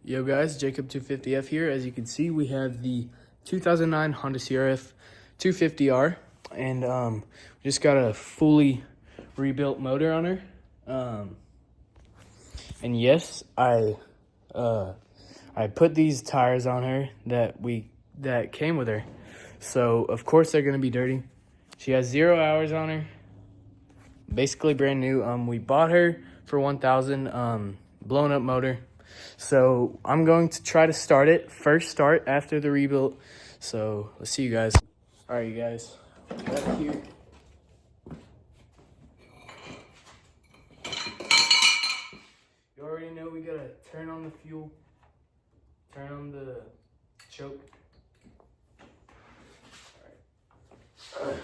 Yo guys, Jacob250F here. As you can see, we have the 2009 Honda CRF 250R, and we just got a fully rebuilt motor on her. And yes, I put these tires on her that came with her. So of course they're gonna be dirty. She has 0 hours on her, basically brand new. We bought her for $1,000, blown up motor. So I'm going to try to start it, first start after the rebuild. So let's see you guys. All right, you guys, back here. You already know we gotta turn on the fuel, turn on the choke. All right.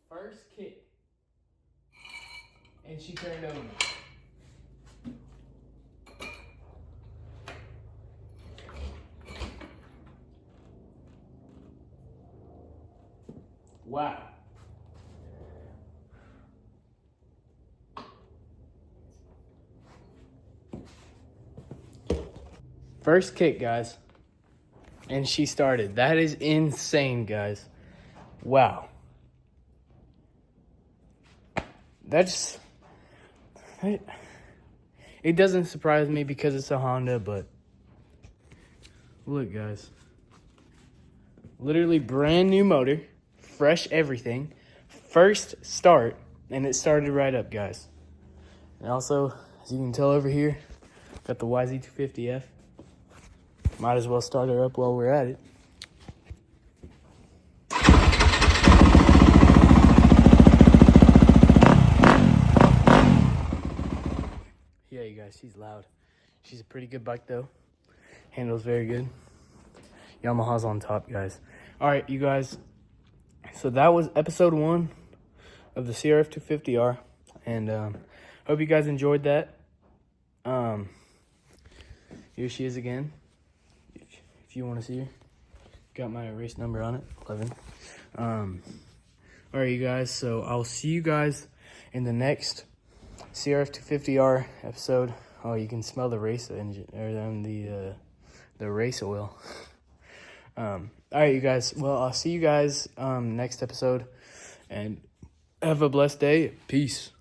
First kick, and she turned over. Wow. First kick, guys, and she started. That is insane, guys. Wow. It doesn't surprise me because it's a Honda, but look, guys. Literally brand new motor, fresh everything, first start, and it started right up, guys. And also, as you can tell over here, got the YZ250F. Might as well start her up while we're at it. Yeah, you guys, she's loud. She's a pretty good bike, though. Handles very good. Yamaha's on top, guys. All right, you guys. So that was episode 1 of the CRF250R. And hope you guys enjoyed that. Here she is again. If you want to see her. Got my race number on it, 11. All right, you guys. So I'll see you guys in the next CRF250R episode. Oh, you can smell the race engine, or the race oil. All right, you guys. Well, I'll see you guys next episode, and have a blessed day. Peace.